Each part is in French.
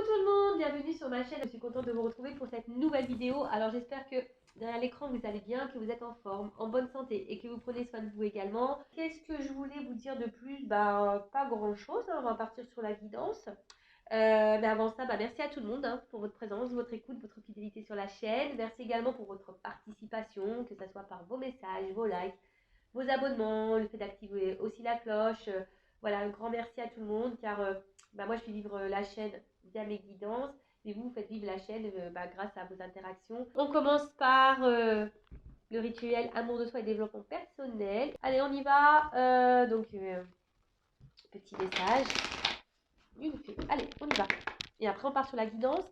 tout le monde, bienvenue sur ma chaîne, je suis contente de vous retrouver pour cette nouvelle vidéo. Alors j'espère que derrière l'écran vous allez bien, que vous êtes en forme, en bonne santé et que vous prenez soin de vous également. Qu'est-ce que je voulais vous dire de plus? Pas grand chose, hein, on va partir sur la guidance. Mais avant ça, merci à tout le monde hein, pour votre présence, votre écoute, votre fidélité sur la chaîne. Merci également pour votre participation, que ce soit par vos messages, vos likes, vos abonnements, le fait d'activer aussi la cloche. Voilà, un grand merci à tout le monde car moi je fais vivre la chaîne via mes guidances et vous faites vivre la chaîne grâce à vos interactions. On commence par le rituel amour de soi et développement personnel. Allez, on y va. Petit message. Allez, on y va. Et après on part sur la guidance.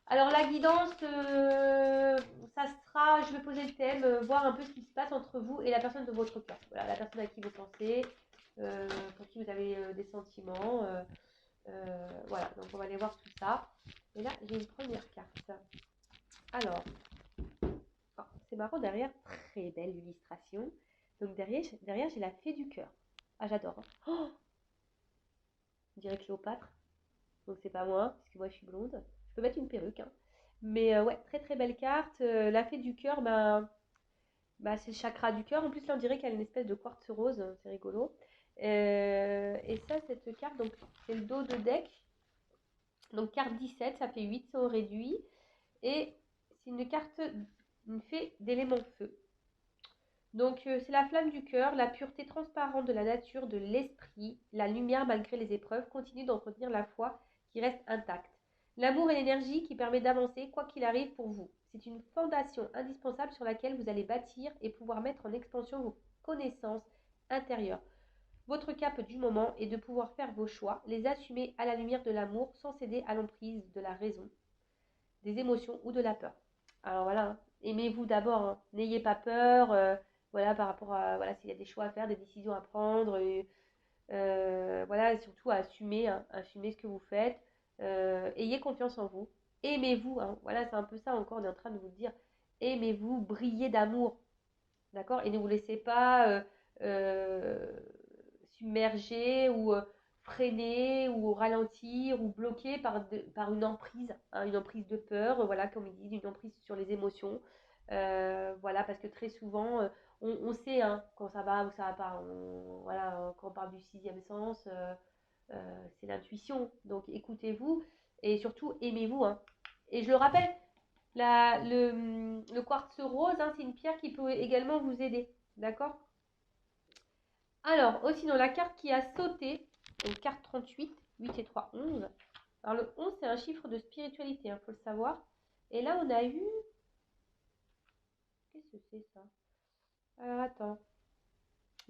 Alors la guidance, ça sera, je vais poser le thème, voir un peu ce qui se passe entre vous et la personne de votre cœur. Voilà, la personne à qui vous pensez, pour qui vous avez des sentiments. Voilà, donc on va aller voir tout ça. Et là, j'ai une première carte. Alors, c'est marrant, derrière, très belle illustration. Donc derrière j'ai la fée du cœur. Ah, j'adore. Hein. Oh, on dirait Cléopâtre. Donc c'est pas moi, parce que moi je suis blonde. Je peux mettre une perruque. Hein. Mais ouais, très très belle carte. La fée du cœur, c'est le chakra du cœur. En plus, là, on dirait qu'elle a une espèce de quartz rose. C'est rigolo. Et ça, cette carte, donc c'est le dos de deck. Donc carte 17, ça fait 8, c'est au réduit. Et c'est une carte, une fée d'élément feu. Donc c'est la flamme du cœur, la pureté transparente de la nature, de l'esprit, la lumière malgré les épreuves, continue d'entretenir la foi qui reste intacte. L'amour et l'énergie qui permet d'avancer quoi qu'il arrive pour vous. C'est une fondation indispensable sur laquelle vous allez bâtir et pouvoir mettre en expansion vos connaissances intérieures. Votre cap du moment est de pouvoir faire vos choix, les assumer à la lumière de l'amour sans céder à l'emprise de la raison, des émotions ou de la peur. Alors voilà, aimez-vous d'abord, hein. N'ayez pas peur, voilà, par rapport à, voilà, s'il y a des choix à faire, des décisions à prendre, voilà, surtout à assumer, hein, assumer ce que vous faites, ayez confiance en vous, aimez-vous, hein. Voilà, c'est un peu ça encore, on est en train de vous dire, aimez-vous, brillez d'amour, d'accord, et ne vous laissez pas submerger ou freiner ou ralentir ou bloquer par une emprise, hein, une emprise de peur, voilà, comme ils disent, une emprise sur les émotions. Voilà, parce que très souvent, on sait hein, quand ça va ou ça va pas. Voilà, quand on parle du sixième sens, c'est l'intuition. Donc écoutez-vous et surtout aimez-vous. Hein. Et je le rappelle, le quartz rose, hein, c'est une pierre qui peut également vous aider. D'accord? Alors, aussi dans la carte qui a sauté, donc carte 38, 8 et 3, 11. Alors le 11, c'est un chiffre de spiritualité, il faut le savoir. Et là, on a eu... Qu'est-ce que c'est ça? Alors, attends.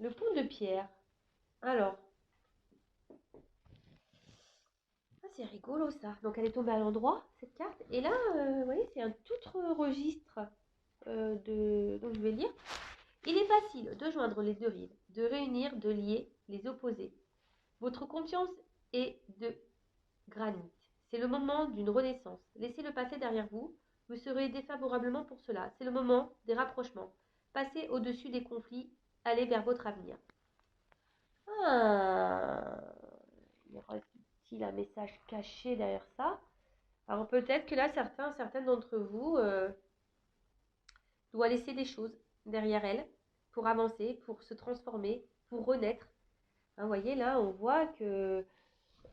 Le pont de pierre. Alors... Ah, c'est rigolo ça. Donc elle est tombée à l'endroit, cette carte. Et là, vous voyez, c'est un tout autre registre donc je vais lire. Il est facile de joindre les deux rives, de réunir, de lier les opposés. Votre confiance est de granit. C'est le moment d'une renaissance. Laissez le passé derrière vous. Vous serez aidé favorablement pour cela. C'est le moment des rapprochements. Passez au-dessus des conflits. Allez vers votre avenir. Ah, il y aura-t-il un message caché derrière ça? Alors peut-être que là, certaines d'entre vous doivent laisser des choses derrière elles pour avancer, pour se transformer, pour renaître. Hein, vous voyez, là, on voit que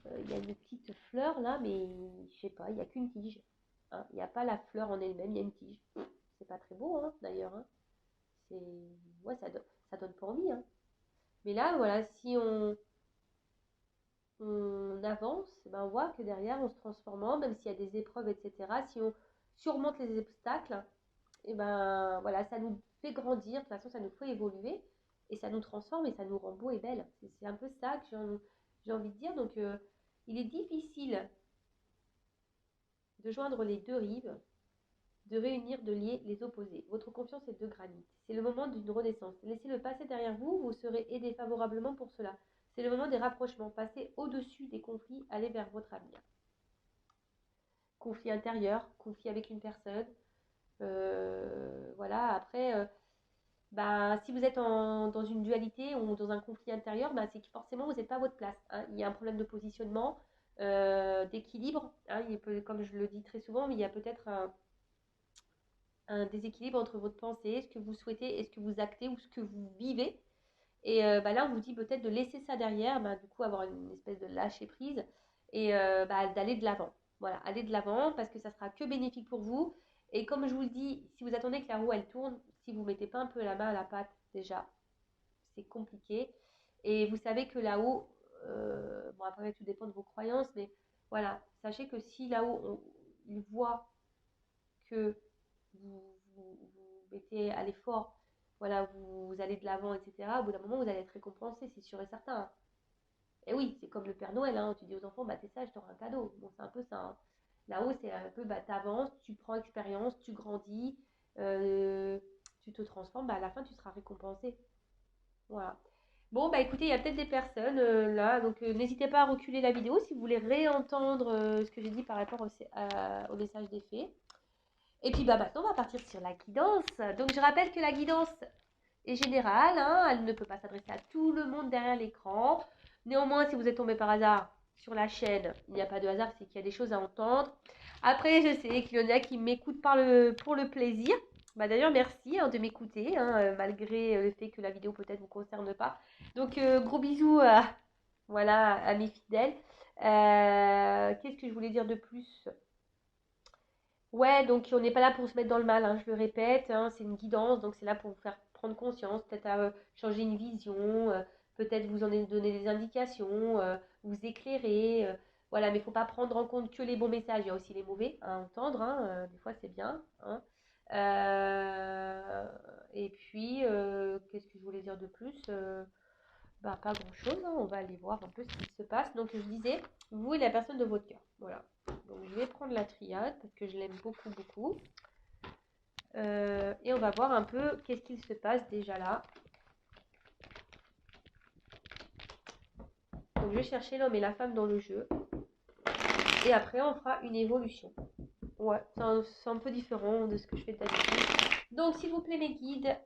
il y a une petite fleur là, mais je sais pas, il n'y a qu'une tige. Hein. Il n'y a pas la fleur en elle-même, il y a une tige. C'est pas très beau hein, d'ailleurs. Hein. C'est... Ouais, ça donne pas envie. Hein. Mais là, voilà, si on avance, on voit que derrière, on se transforme, même s'il y a des épreuves, etc. Si on surmonte les obstacles, et voilà, ça nous fait grandir, de toute façon, ça nous fait évoluer, et ça nous transforme, et ça nous rend beau et belle. C'est un peu ça que j'ai envie de dire. Donc, il est difficile de joindre les deux rives, de réunir, de lier les opposés. Votre confiance est de granit. C'est le moment d'une renaissance. Laissez le passé derrière vous, vous serez aidé favorablement pour cela. C'est le moment des rapprochements. Passez au-dessus des conflits, allez vers votre avenir. Conflit intérieur, conflit avec une personne. Voilà, après, si vous êtes dans une dualité ou dans un conflit intérieur, c'est que forcément vous n'êtes pas à votre place. Hein. Il y a un problème de positionnement. d'équilibre. Hein, comme je le dis très souvent, mais il y a peut-être un déséquilibre entre votre pensée, ce que vous souhaitez et ce que vous actez ou ce que vous vivez. Et là, on vous dit peut-être de laisser ça derrière, du coup, avoir une espèce de lâcher prise et d'aller de l'avant. Voilà, aller de l'avant parce que ça sera que bénéfique pour vous. Et comme je vous le dis, si vous attendez que la roue, elle tourne, si vous ne mettez pas un peu la main à la pâte, déjà, c'est compliqué. Et vous savez que là-haut, bon, après, tout dépend de vos croyances, mais voilà, sachez que si là-haut, il voit que vous mettez à l'effort, voilà, vous allez de l'avant, etc., au bout d'un moment, vous allez être récompensé, c'est sûr et certain. Et oui, c'est comme le Père Noël, hein, tu dis aux enfants, t'es sage, t'auras un cadeau. Bon, c'est un peu ça. Hein. Là-haut, c'est un peu, t'avances, tu prends expérience, tu grandis, euh, tu te transformes, à la fin, tu seras récompensé. Voilà. Bon, écoutez, il y a peut-être des personnes là, donc n'hésitez pas à reculer la vidéo si vous voulez réentendre ce que j'ai dit par rapport au message des fées. Et puis maintenant, on va partir sur la guidance. Donc, je rappelle que la guidance est générale, hein, elle ne peut pas s'adresser à tout le monde derrière l'écran. Néanmoins, si vous êtes tombé par hasard sur la chaîne, il n'y a pas de hasard, c'est qu'il y a des choses à entendre. Après, je sais qu'il y en a qui m'écoutent pour le plaisir. D'ailleurs, merci de m'écouter, malgré le fait que la vidéo peut-être ne vous concerne pas. Donc, gros bisous voilà, à mes fidèles. Qu'est-ce que je voulais dire de plus? Ouais, donc on n'est pas là pour se mettre dans le mal, hein, je le répète, hein, c'est une guidance, donc c'est là pour vous faire prendre conscience, peut-être à changer une vision, peut-être vous en donner des indications, vous éclairer, voilà, mais il ne faut pas prendre en compte que les bons messages, il y a aussi les mauvais à entendre, hein, des fois c'est bien. Hein. Et puis, qu'est-ce que je voulais dire de plus? Pas grand-chose, hein, on va aller voir un peu ce qui se passe. Donc je disais, vous et la personne de votre cœur, voilà. Donc je vais prendre la triade parce que je l'aime beaucoup, beaucoup. Et on va voir un peu qu'est-ce qu'il se passe déjà là. Donc je vais chercher l'homme et la femme dans le jeu. Et après on fera une évolution. Ouais, c'est un peu différent de ce que je fais d'habitude. Donc s'il vous plaît mes guides,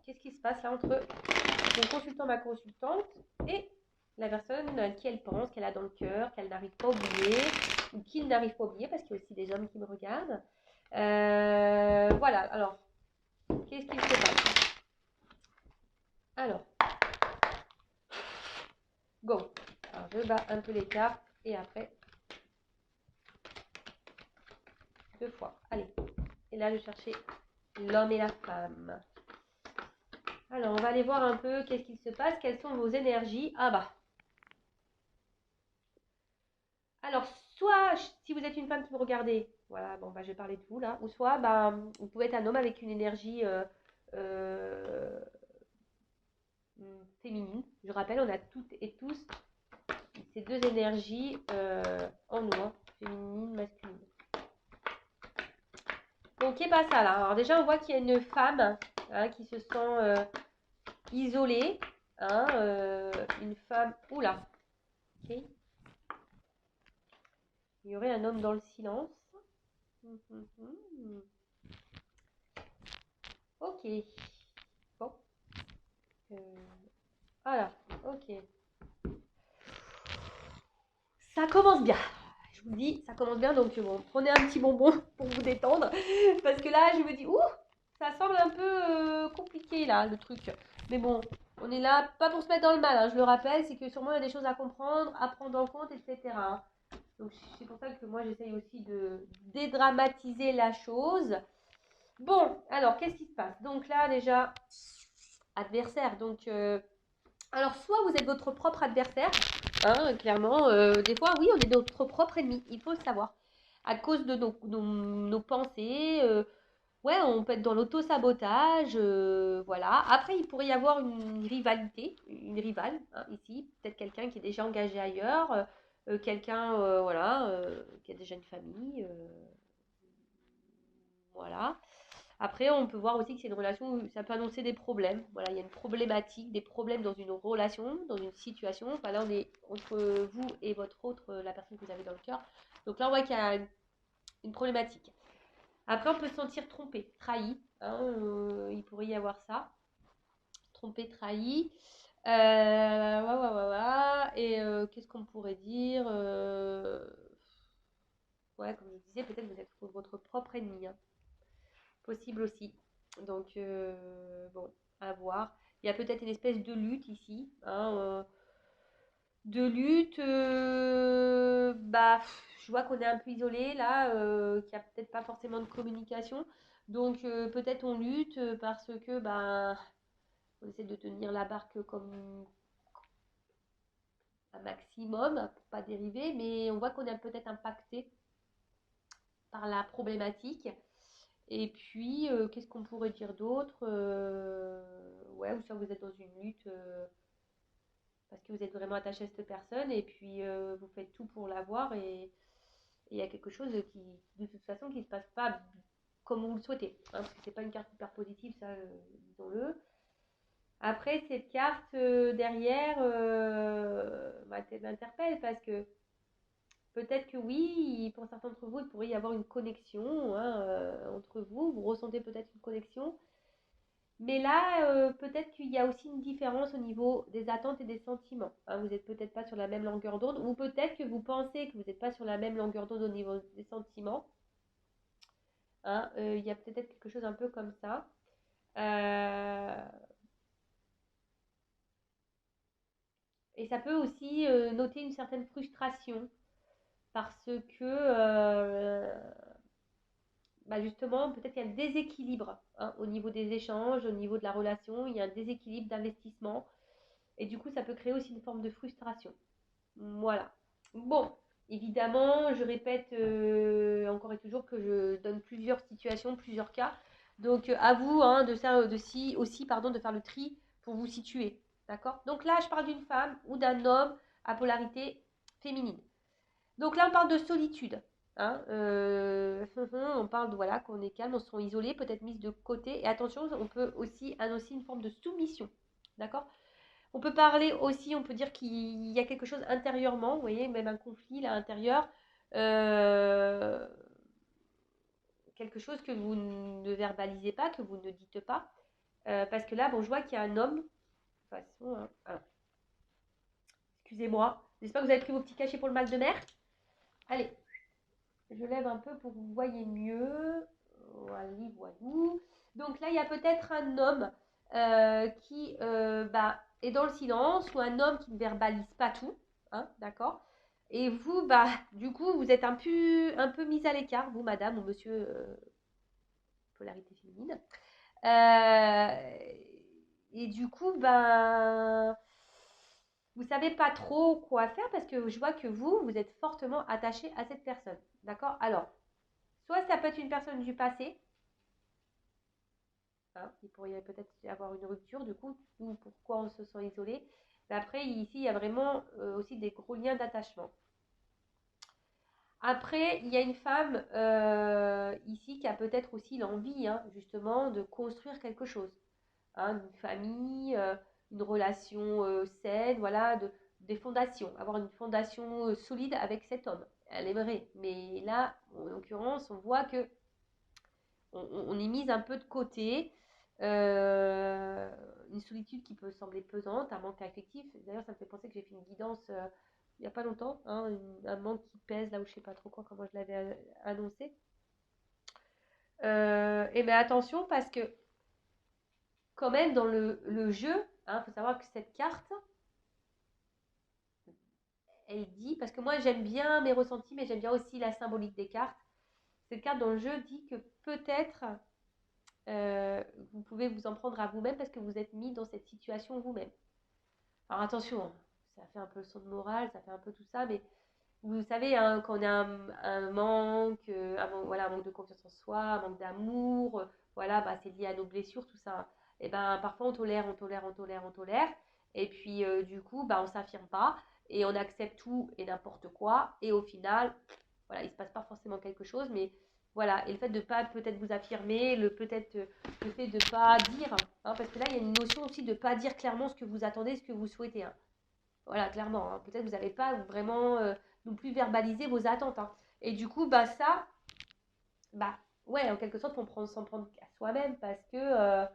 qu'est-ce qui se passe là entre mon consultant, ma consultante et la personne à qui elle pense, qu'elle a dans le cœur, qu'elle n'arrive pas à oublier, ou qu'il n'arrive pas à oublier, parce qu'il y a aussi des hommes qui me regardent. Voilà, alors, qu'est-ce qu'il se passe? Alors, go. Alors, je bats un peu les cartes, et après, 2 fois. Allez, et là, je cherchais l'homme et la femme. Alors, on va aller voir un peu qu'est-ce qu'il se passe, quelles sont vos énergies. Alors, soit si vous êtes une femme qui me regardez, voilà, je vais parler de vous là, ou soit vous pouvez être un homme avec une énergie euh, féminine. Je rappelle, on a toutes et tous ces deux énergies en nous, hein, féminine, masculine. Donc, qu'est-ce pas ça là? Alors déjà, on voit qu'il y a une femme qui se sent isolée, hein, une femme. Oula, ok. Il y aurait un homme dans le silence. Ok. Bon. Voilà, ok. Ça commence bien. Je vous dis, ça commence bien, donc bon, prenez un petit bonbon pour vous détendre. Parce que là, je me dis, ouh, ça semble un peu compliqué là, le truc. Mais bon, on est là, pas pour se mettre dans le mal, hein, je le rappelle, c'est que sûrement il y a des choses à comprendre, à prendre en compte, etc. Hein. Donc c'est pour ça que moi j'essaye aussi de dédramatiser la chose. Bon, alors qu'est-ce qui se passe? Donc là déjà, adversaire. Donc, alors soit vous êtes votre propre adversaire, hein, clairement, des fois oui, on est notre propre ennemi, il faut le savoir. À cause de nos pensées, ouais, on peut être dans l'auto-sabotage, voilà. Après, il pourrait y avoir une rivalité, une rivale, hein, ici, peut-être quelqu'un qui est déjà engagé ailleurs, quelqu'un, voilà, qui a déjà une famille, voilà. Après, on peut voir aussi que c'est une relation où ça peut annoncer des problèmes. Voilà, il y a une problématique, des problèmes dans une relation, dans une situation. Enfin, là, on est entre vous et votre autre, la personne que vous avez dans le cœur. Donc là, on voit qu'il y a une problématique. Après, on peut se sentir trompé, trahi. Hein, il pourrait y avoir ça. Trompé, trahi. Ouais. Et qu'est-ce qu'on pourrait dire Ouais, comme je disais, peut-être vous êtes votre propre ennemi, hein. Possible aussi. Donc, bon, à voir. Il y a peut-être une espèce de lutte ici, hein, de lutte. Bah, je vois qu'on est un peu isolé là, qu'il n'y a peut-être pas forcément de communication. Donc, peut-être on lutte parce que, bah, on essaie de tenir la barque comme un maximum pour pas dériver, mais on voit qu'on est peut-être impacté par la problématique. Et puis, qu'est-ce qu'on pourrait dire d'autre? Ouais, ou soit vous êtes dans une lutte parce que vous êtes vraiment attaché à cette personne et puis vous faites tout pour l'avoir et il y a quelque chose qui, de toute façon, qui ne se passe pas comme vous le souhaitez, hein, parce que c'est pas une carte hyper positive, ça, disons-le. Après, cette carte derrière m'interpelle parce que peut-être que oui, pour certains d'entre vous, il pourrait y avoir une connexion, hein, entre vous. Vous ressentez peut-être une connexion. Mais là, peut-être qu'il y a aussi une différence au niveau des attentes et des sentiments, hein. Vous n'êtes peut-être pas sur la même longueur d'onde, ou peut-être que vous pensez que vous n'êtes pas sur la même longueur d'onde au niveau des sentiments, hein. Il y a peut-être quelque chose un peu comme ça. Euh, et ça peut aussi noter une certaine frustration parce que bah justement, peut-être qu'il y a un déséquilibre, hein, au niveau des échanges, au niveau de la relation, il y a un déséquilibre d'investissement. Et du coup, ça peut créer aussi une forme de frustration. Voilà. Bon, évidemment, je répète encore et toujours que je donne plusieurs situations, plusieurs cas. Donc, à vous, hein, aussi, pardon, de faire le tri pour vous situer. D'accord? Donc là, je parle d'une femme ou d'un homme à polarité féminine. Donc là, on parle de solitude, hein. On parle de, voilà, qu'on est calme, on se sent isolé, peut-être mise de côté. Et attention, on peut aussi annoncer une forme de soumission. D'accord? On peut parler aussi, on peut dire qu'il y a quelque chose intérieurement, vous voyez, même un conflit là intérieur, euh, quelque chose que vous ne verbalisez pas, que vous ne dites pas. Parce que là, bon, je vois qu'il y a un homme. De toute façon, hein, alors, excusez-moi. J'espère que vous avez pris vos petits cachets pour le mal de mer. Allez, je lève un peu pour que vous voyez mieux. Voilà, voilà. Donc là, il y a peut-être un homme qui bah, est dans le silence ou un homme qui ne verbalise pas tout, hein, d'accord? Et vous, bah, du coup, vous êtes un peu mis à l'écart, vous, madame ou monsieur, polarité féminine. Euh, et du coup, ben, vous savez pas trop quoi faire parce que je vois que vous êtes fortement attaché à cette personne, d'accord? Alors, soit ça peut être une personne du passé, hein, il pourrait peut-être y avoir une rupture, du coup, pourquoi on se sent isolé. Mais après, ici, il y a vraiment aussi des gros liens d'attachement. Après, il y a une femme ici qui a peut-être aussi l'envie, hein, justement, de construire quelque chose, hein, une famille, une relation saine, voilà, des fondations, avoir une fondation solide avec cet homme. Elle aimerait, mais là, en l'occurrence, on voit que on est mise un peu de côté. Euh, une solitude qui peut sembler pesante, un manque affectif. D'ailleurs, ça me fait penser que j'ai fait une guidance il n'y a pas longtemps, hein, un manque qui pèse là où je sais pas trop quoi, comment je l'avais annoncé. Et mais attention parce que quand même dans le jeu, il faut savoir que cette carte, elle dit, parce que moi j'aime bien mes ressentis, mais j'aime bien aussi la symbolique des cartes. Cette carte dans le jeu dit que peut-être vous pouvez vous en prendre à vous-même parce que vous êtes mis dans cette situation vous-même. Alors attention, hein, ça fait un peu le son de morale, ça fait un peu tout ça, mais vous savez, hein, quand on a un manque, voilà, un manque de confiance en soi, un manque d'amour, voilà, bah, c'est lié à nos blessures, tout ça. Et ben parfois on tolère, on tolère, on tolère, on tolère, et puis du coup, bah, on s'affirme pas, et on accepte tout et n'importe quoi, et au final, voilà, il se passe pas forcément quelque chose, mais voilà, et le fait de pas peut-être vous affirmer, peut-être le fait de pas dire, hein, parce que là il y a une notion aussi de pas dire clairement ce que vous attendez, ce que vous souhaitez, hein. Voilà, clairement, hein. Peut-être vous n'avez pas vraiment non plus verbalisé vos attentes, hein. Et du coup, bah ça, bah ouais, en quelque sorte, s'en prendre à soi-même parce que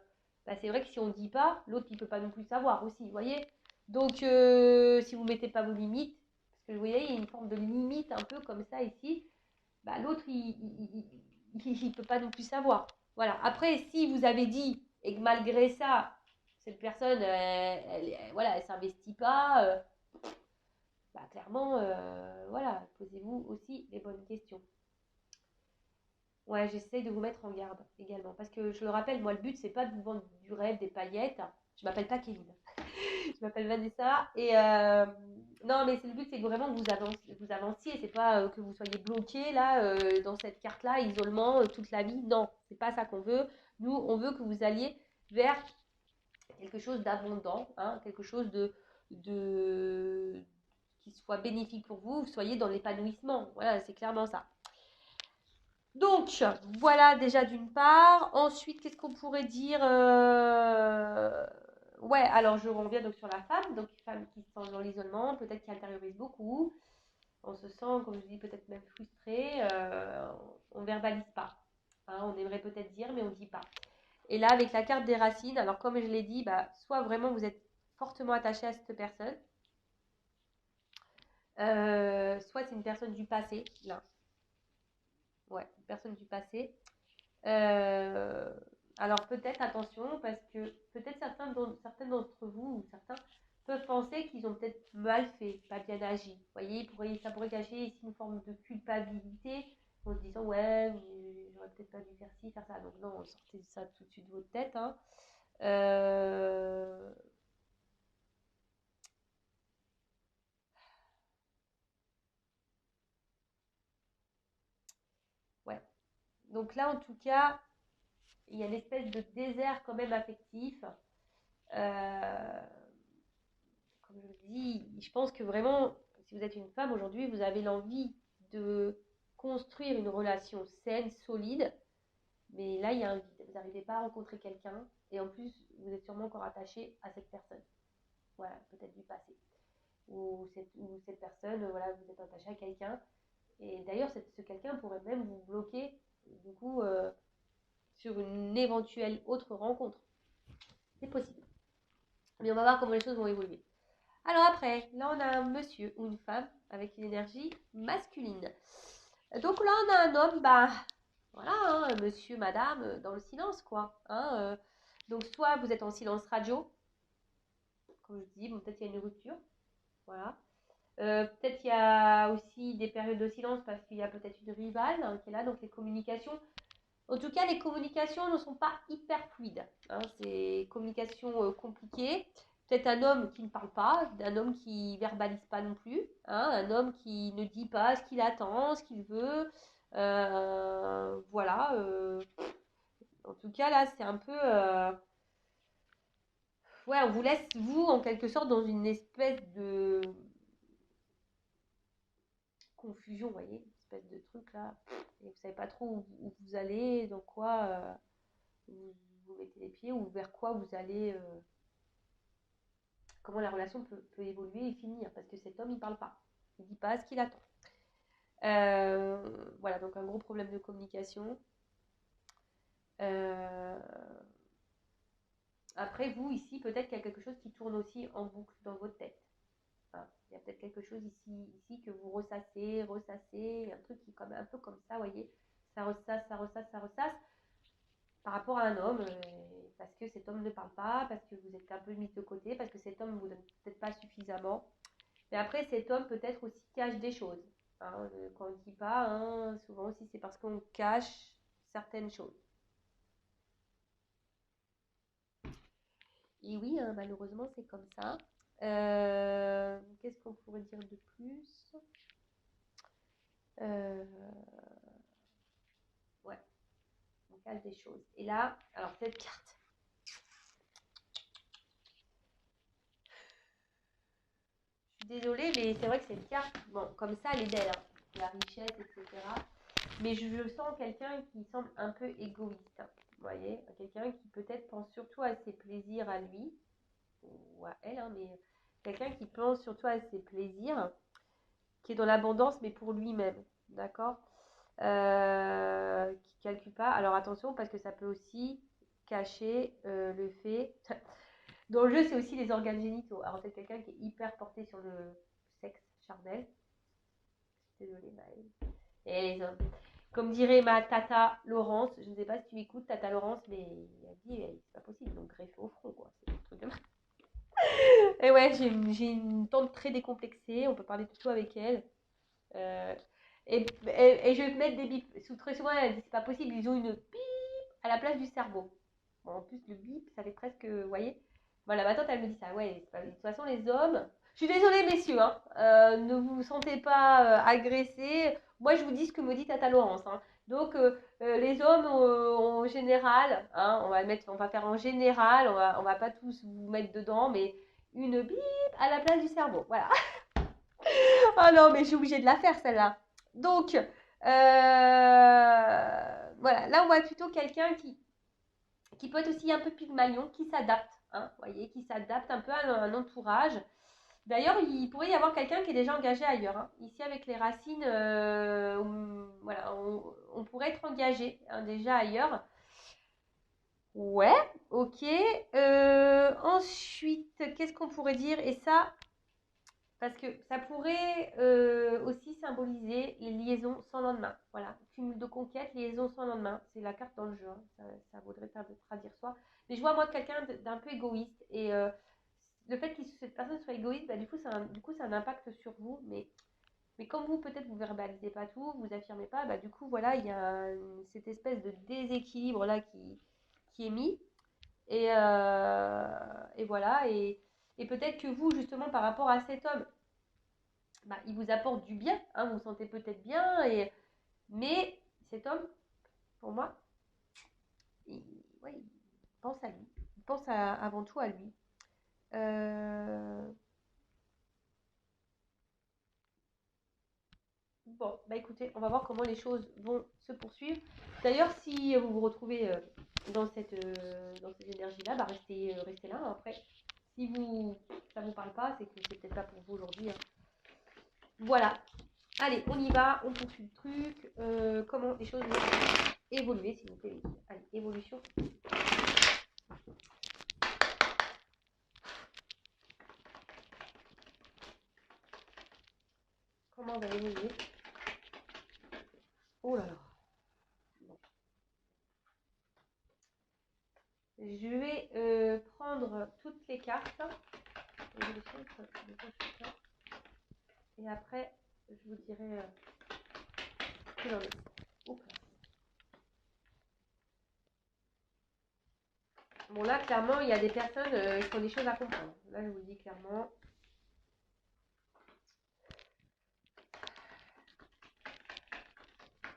bah, c'est vrai que si on ne dit pas, l'autre il peut pas non plus savoir aussi, vous voyez. Donc si vous mettez pas vos limites, parce que vous voyez, il y a une forme de limite un peu comme ça ici, bah, l'autre, il peut pas non plus savoir. Voilà. Après, si vous avez dit et que malgré ça, cette personne, voilà, elle s'investit pas, bah, clairement, voilà, posez-vous aussi les bonnes questions. Ouais, j'essaie de vous mettre en garde également. Parce que je le rappelle, moi, le but, c'est pas de vous vendre du rêve, des paillettes. Je m'appelle pas Kevin. Je m'appelle Vanessa. Et non, mais le but, c'est que vraiment vous avanciez. C'est pas que vous soyez bloqué là, dans cette carte-là, isolement, toute la vie. Non, c'est pas ça qu'on veut. Nous, on veut que vous alliez vers quelque chose d'abondant, hein, quelque chose de qui soit bénéfique pour vous. Vous soyez dans l'épanouissement. Voilà, c'est clairement ça. Donc, voilà déjà d'une part. Ensuite, qu'est-ce qu'on pourrait dire Ouais, alors je reviens donc sur la femme. Donc, une femme qui se sent dans l'isolement, peut-être qui intériorise beaucoup. On se sent, comme je dis, peut-être même frustré. On ne verbalise pas. Hein, on aimerait peut-être dire, mais on ne dit pas. Et là, avec la carte des racines, alors comme je l'ai dit, bah, soit vraiment vous êtes fortement attaché à cette personne, soit c'est une personne du passé, là. Ouais, une personne du passé. Euh, alors peut-être attention parce que peut-être certains d'entre vous ou certains peuvent penser qu'ils ont peut-être mal fait, pas bien agi. Vous voyez, ça pourrait cacher ici une forme de culpabilité en se disant ouais, j'aurais peut-être pas dû faire ci, faire ça. Donc non, sortez ça tout de suite de votre tête. Hein. Euh, ouais. Donc là, en tout cas, il y a une espèce de désert quand même affectif. Euh, comme je vous dis, je pense que vraiment, si vous êtes une femme aujourd'hui, vous avez l'envie de construire une relation saine, solide, mais là, il y a un vide. Vous n'arrivez pas à rencontrer quelqu'un, et en plus, vous êtes sûrement encore attaché à cette personne. Voilà, peut-être du passé. Ou cette personne, voilà, vous êtes attaché à quelqu'un, et d'ailleurs, ce quelqu'un pourrait même vous bloquer, du coup, sur une éventuelle autre rencontre. C'est possible. Mais on va voir comment les choses vont évoluer. Alors après, là on a un monsieur ou une femme avec une énergie masculine. Donc là on a un homme, bah voilà, hein, monsieur, madame, dans le silence quoi. Hein, donc soit vous êtes en silence radio, comme je dis, bon, peut-être il y a une rupture, voilà. Peut-être il y a aussi des périodes de silence parce qu'il y a peut-être une rivale hein, qui est là, donc les communications. En tout cas, les communications ne sont pas hyper fluides. Hein, c'est communication compliquée. Peut-être un homme qui ne parle pas, un homme qui verbalise pas non plus, hein, un homme qui ne dit pas ce qu'il attend, ce qu'il veut. Voilà. En tout cas, là, c'est un peu... ouais, on vous laisse, vous, en quelque sorte, dans une espèce de confusion, vous voyez, une espèce de truc là. Et vous savez pas trop où vous allez, dans quoi vous mettez les pieds, ou vers quoi vous allez... comment la relation peut évoluer et finir, parce que cet homme, il parle pas. Il dit pas ce qu'il attend. Voilà, donc un gros problème de communication. Après, vous, ici, peut-être qu'il y a quelque chose qui tourne aussi en boucle dans votre tête. Enfin, il y a peut-être quelque chose ici que vous ressassez, un truc qui est comme, un peu comme ça, vous voyez. Ça ressasse, ça ressasse, ça ressasse. Par rapport à un homme, parce que cet homme ne parle pas, parce que vous êtes un peu mis de côté, parce que cet homme ne vous donne peut-être pas suffisamment. Mais après, cet homme peut-être aussi cache des choses. Hein, quand on ne dit pas, hein, souvent aussi c'est parce qu'on cache certaines choses. Et oui, hein, malheureusement, c'est comme ça. Qu'est-ce qu'on pourrait dire de plus euh, Ouais, on cache des choses. Et là, alors cette carte. Je suis désolée, mais c'est vrai que cette carte, bon, comme ça, elle est belle. Hein, la richesse, etc. Mais je sens quelqu'un qui semble un peu égoïste. Vous voyez, quelqu'un qui peut-être pense surtout à ses plaisirs à lui, ou à elle, hein, mais quelqu'un qui pense surtout à ses plaisirs, qui est dans l'abondance, mais pour lui-même, d'accord qui calcule pas. Alors attention, parce que ça peut aussi cacher le fait... Dans le jeu, c'est aussi les organes génitaux. Alors c'est quelqu'un qui est hyper porté sur le sexe charnel. Désolée, Maëlle. Et les hommes. Comme dirait ma tata Laurence, je ne sais pas si tu écoutes tata Laurence, mais elle dit c'est pas possible, donc greffer au front, quoi. C'est un truc de mal. Et ouais, j'ai une tante très décomplexée, on peut parler de tout avec elle. Euh, et je vais mettre des bips. Très souvent, elle dit c'est pas possible, ils ont une bip à la place du cerveau. Bon, en plus, le bip, ça fait presque, vous voyez. Voilà, ma tante, elle me dit ça. Ouais, de toute façon, les hommes. Je suis désolée, messieurs, hein, ne vous sentez pas agressés. Moi, je vous dis ce que me dit Tata Laurence. Hein. Donc, les hommes, en général, hein, on va faire en général, on va pas tous vous mettre dedans, mais une bip à la place du cerveau. Voilà. Oh non, mais je suis obligée de la faire celle-là. Donc, voilà, là on voit plutôt quelqu'un qui peut être aussi un peu pygmalion, qui s'adapte, hein, voyez, qui s'adapte un peu à un entourage. D'ailleurs, il pourrait y avoir quelqu'un qui est déjà engagé ailleurs. Hein. Ici, avec les racines, voilà, on pourrait être engagé hein, déjà ailleurs. Ouais, ok. Ensuite, qu'est-ce qu'on pourrait dire? Et ça, parce que ça pourrait aussi symboliser les liaisons sans lendemain. Voilà, cumul de conquêtes, liaison sans lendemain. C'est la carte dans le jeu. Hein. Ça voudrait traduire soi. Mais je vois moi quelqu'un d'un peu égoïste. Et le fait que cette personne soit égoïste, bah, du coup, ça a un impact sur vous. Mais comme vous, peut-être, vous verbalisez pas tout, vous affirmez pas, bah, du coup, voilà, il y a cette espèce de déséquilibre là qui est mis. Et voilà. Et peut-être que vous, justement, par rapport à cet homme, bah, il vous apporte du bien, hein, vous vous sentez peut-être bien, mais cet homme, pour moi, ouais, il pense à lui, il pense avant tout à lui. Euh, Bon, bah écoutez, on va voir comment les choses vont se poursuivre. D'ailleurs, si vous vous retrouvez dans cette énergie-là, bah restez là. Hein. Après, si ça vous parle pas, c'est que c'est peut-être pas pour vous aujourd'hui. Hein. Voilà. Allez, on y va, on poursuit le truc. Comment les choses vont évoluer, s'il vous plaît. Allez, évolution. Comment on va évoluer? Oh là là. Bon. Je vais prendre toutes les cartes. Et après, je vous dirai ce qu'il en est. Bon, là, clairement, il y a des personnes qui ont des choses à comprendre. Là, je vous le dis clairement.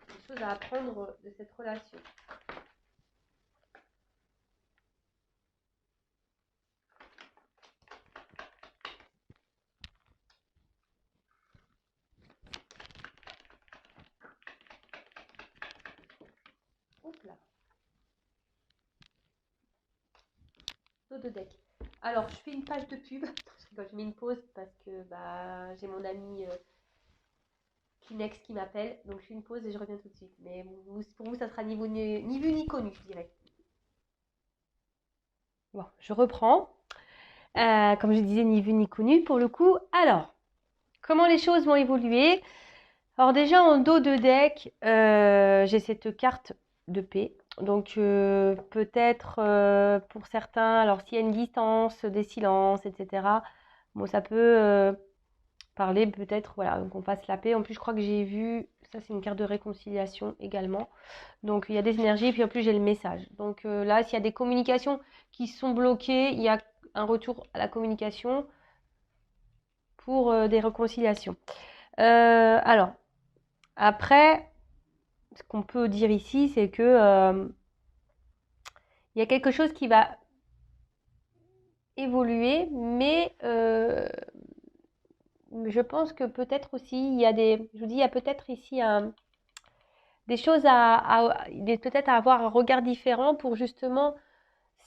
Des choses à apprendre de cette relation. Hop là. Dos de deck. Alors, je fais une page de pub. Je mets une pause parce que bah, j'ai mon ami Kleenex qui m'appelle. Donc, je fais une pause et je reviens tout de suite. Mais pour vous, ça sera ni vu ni connu, je dirais. Bon, je reprends. Comme je disais, ni vu ni connu pour le coup. Alors, comment les choses vont évoluer? Alors déjà, en dos de deck, j'ai cette carte de paix. Donc peut-être pour certains, alors s'il y a une distance, des silences, etc. Bon, ça peut parler peut-être, voilà, donc on fasse la paix. En plus, je crois que j'ai vu, ça c'est une carte de réconciliation également. Donc il y a des énergies et puis en plus j'ai le message. Donc là, s'il y a des communications qui sont bloquées, il y a un retour à la communication pour des réconciliations. Alors, après, ce qu'on peut dire ici, c'est que il y a quelque chose qui va évoluer, mais je pense que peut-être aussi, je vous dis, il y a peut-être ici des choses peut-être à avoir un regard différent pour justement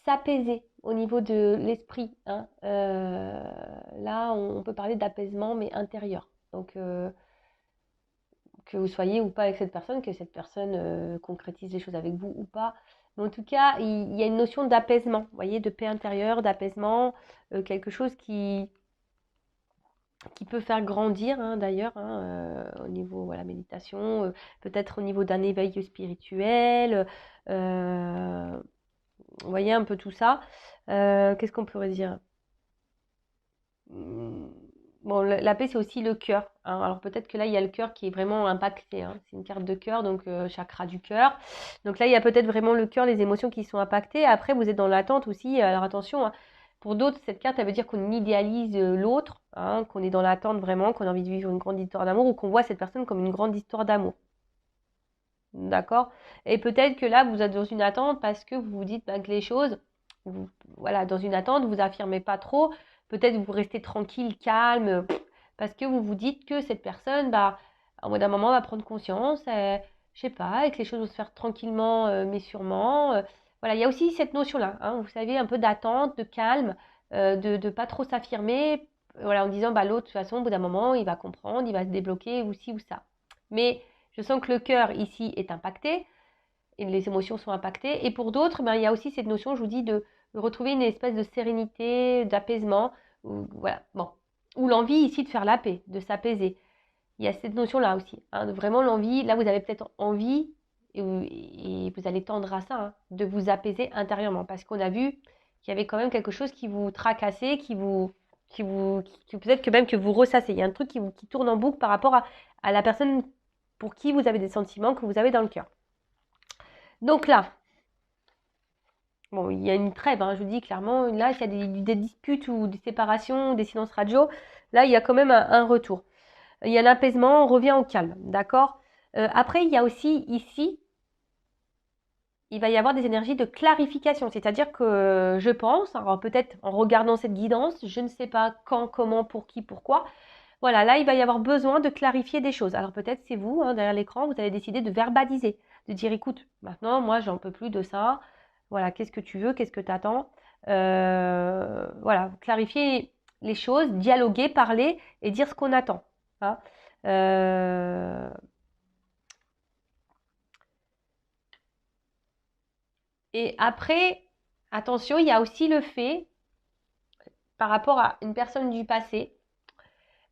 s'apaiser au niveau de l'esprit. Hein. Là, on peut parler d'apaisement, mais intérieur. Donc, que vous soyez ou pas avec cette personne, que cette personne concrétise les choses avec vous ou pas. Mais en tout cas, il y a une notion d'apaisement, vous voyez, de paix intérieure, d'apaisement, quelque chose qui peut faire grandir hein, d'ailleurs au niveau voilà, méditation, peut-être au niveau d'un éveil spirituel, vous voyez un peu tout ça. Qu'est-ce qu'on pourrait dire? Bon, la paix, c'est aussi le cœur, hein. Alors peut-être que là, il y a le cœur qui est vraiment impacté, hein. C'est une carte de cœur, donc chakra du cœur. Donc là, il y a peut-être vraiment le cœur, les émotions qui sont impactées. Après, vous êtes dans l'attente aussi. Alors attention, hein. Pour d'autres, cette carte, elle veut dire qu'on idéalise l'autre, hein, qu'on est dans l'attente vraiment, qu'on a envie de vivre une grande histoire d'amour ou qu'on voit cette personne comme une grande histoire d'amour. D'accord? Et peut-être que là, vous êtes dans une attente parce que vous vous dites bah, que les choses, voilà, dans une attente, vous affirmez pas trop. Peut-être vous restez tranquille, calme, parce que vous vous dites que cette personne, bah, au bout d'un moment, va prendre conscience, je sais pas, et que les choses vont se faire tranquillement, mais sûrement. Voilà, il y a aussi cette notion-là, hein, vous savez, un peu d'attente, de calme, de pas trop s'affirmer, voilà, en disant, bah, l'autre, de toute façon, au bout d'un moment, il va comprendre, il va se débloquer, ou ci ou ça. Mais je sens que le cœur ici est impacté et les émotions sont impactées. Et pour d'autres, ben, il y a aussi cette notion, je vous dis, de retrouver une espèce de sérénité, d'apaisement, voilà, bon, ou l'envie ici de faire la paix, de s'apaiser. Il y a cette notion-là aussi, hein, de vraiment l'envie. Là, vous avez peut-être envie, et vous allez tendre à ça, hein, de vous apaiser intérieurement, parce qu'on a vu qu'il y avait quand même quelque chose qui vous tracassait, qui peut-être que même que vous ressassez. Il y a un truc qui tourne en boucle par rapport à la personne pour qui vous avez des sentiments que vous avez dans le cœur. Donc là, bon, il y a une trêve, hein, je vous dis clairement, là, s'il y a des disputes ou des séparations, des silences radio, là, il y a quand même un retour. Il y a l'apaisement, on revient au calme, d'accord? Après, il y a aussi ici, il va y avoir des énergies de clarification, c'est-à-dire que je pense, alors peut-être en regardant cette guidance, je ne sais pas quand, comment, pour qui, pourquoi, voilà, là, il va y avoir besoin de clarifier des choses. Alors peut-être c'est vous, hein, derrière l'écran, vous avez décidé de verbaliser, de dire, écoute, maintenant, moi, j'en peux plus de ça. Voilà, qu'est-ce que tu veux, qu'est-ce que tu attends? Voilà, clarifier les choses, dialoguer, parler et dire ce qu'on attend, hein. Euh, Et après, attention, il y a aussi le fait, par rapport à une personne du passé,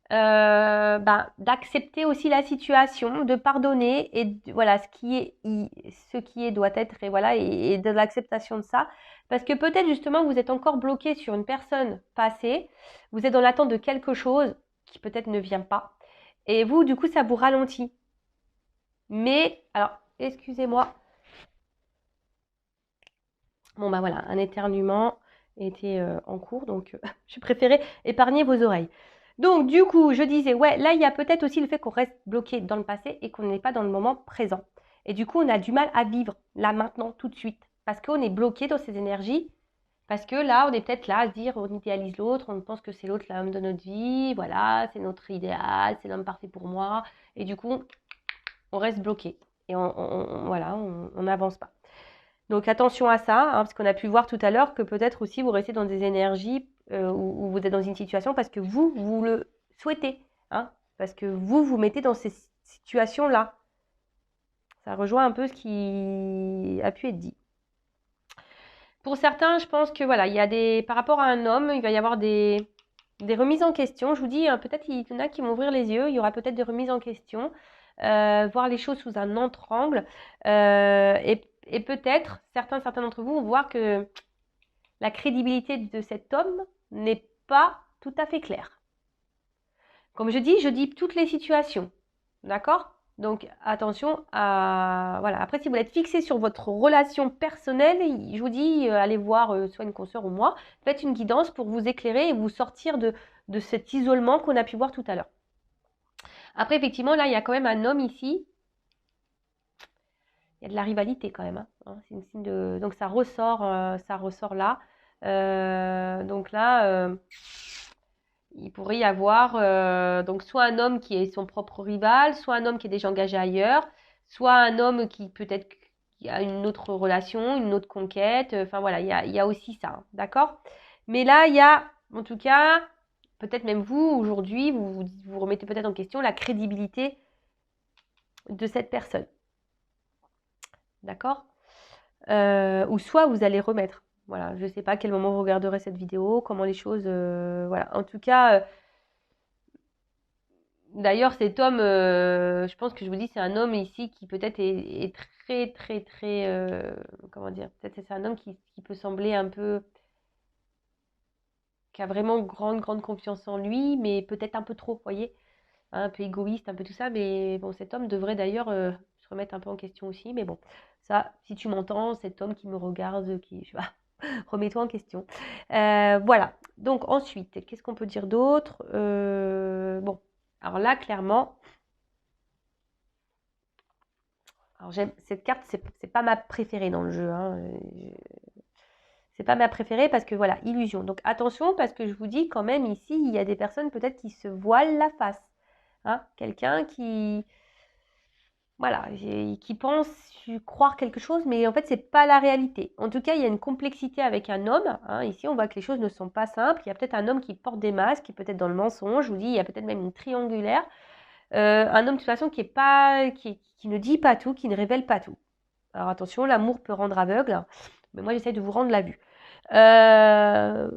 ben, d'accepter aussi la situation, de pardonner et voilà ce qui est doit être et voilà et de l'acceptation de ça parce que peut-être justement vous êtes encore bloqué sur une personne passée, vous êtes dans l'attente de quelque chose qui peut-être ne vient pas et vous du coup ça vous ralentit. Mais alors excusez-moi, bon bah voilà un éternuement était en cours donc je préférais épargner vos oreilles. Donc, du coup, je disais, ouais, là, il y a peut-être aussi le fait qu'on reste bloqué dans le passé et qu'on n'est pas dans le moment présent. Et du coup, on a du mal à vivre là, maintenant, tout de suite. Parce qu'on est bloqué dans ces énergies. Parce que là, on est peut-être là à se dire, on idéalise l'autre, on pense que c'est l'autre l'homme de notre vie, voilà, c'est notre idéal, c'est l'homme parfait pour moi. Et du coup, on reste bloqué. Et voilà, on n'avance pas. Donc attention à ça, hein, parce qu'on a pu voir tout à l'heure que peut-être aussi vous restez dans des énergies où vous êtes dans une situation parce que vous le souhaitez, hein, parce que vous mettez dans ces situations-là. Ça rejoint un peu ce qui a pu être dit. Pour certains, je pense que voilà, il y a par rapport à un homme, il va y avoir des remises en question. Je vous dis, peut-être il y en a qui vont ouvrir les yeux, il y aura peut-être des remises en question, voir les choses sous un autre angle. Et peut-être, certains d'entre vous vont voir que la crédibilité de cet homme n'est pas tout à fait claire. Comme je dis toutes les situations. D'accord? Donc attention à... Voilà. Après, si vous êtes fixé sur votre relation personnelle, je vous dis, allez voir soit une consoeur ou moi, faites une guidance pour vous éclairer et vous sortir de cet isolement qu'on a pu voir tout à l'heure. Après, effectivement, là, il y a quand même un homme ici. Il y a de la rivalité quand même, hein. C'est une signe de... Donc ça ressort là. Donc là, il pourrait y avoir donc soit un homme qui est son propre rival, soit un homme qui est déjà engagé ailleurs, soit un homme qui peut-être qui a une autre relation, une autre conquête. Enfin voilà, il y a aussi ça, hein, d'accord? Mais là, il y a, en tout cas, peut-être même vous, aujourd'hui, vous remettez peut-être en question la crédibilité de cette personne. D'accord? Ou soit vous allez remettre. Voilà, je ne sais pas à quel moment vous regarderez cette vidéo, comment les choses... voilà. En tout cas, D'ailleurs, cet homme, je pense que je vous dis, c'est un homme ici qui peut-être est très, très, très, comment dire, peut-être c'est un homme qui peut sembler un peu, qui a vraiment grande, grande confiance en lui, mais peut-être un peu trop, vous voyez, un peu égoïste, un peu tout ça. Mais bon, cet homme devrait d'ailleurs se remettre un peu en question aussi. Mais bon, ça, si tu m'entends, cet homme qui me regarde, qui, je sais pas, remets-toi en question. Voilà. Donc ensuite, qu'est-ce qu'on peut dire d'autre? Bon, alors là, clairement, alors j'aime cette carte, c'est pas ma préférée dans le jeu, hein. C'est pas ma préférée parce que voilà, illusion. Donc attention parce que je vous dis quand même ici, il y a des personnes peut-être qui se voilent la face. Hein, quelqu'un qui, voilà, qui pense croire quelque chose, mais en fait, c'est pas la réalité. En tout cas, il y a une complexité avec un homme. Hein. Ici, on voit que les choses ne sont pas simples. Il y a peut-être un homme qui porte des masques, qui est peut-être dans le mensonge. Je vous dis, il y a peut-être même une triangulaire. Un homme de toute façon qui est pas, qui ne dit pas tout, qui ne révèle pas tout. Alors attention, l'amour peut rendre aveugle, mais moi j'essaie de vous rendre la vue. Euh,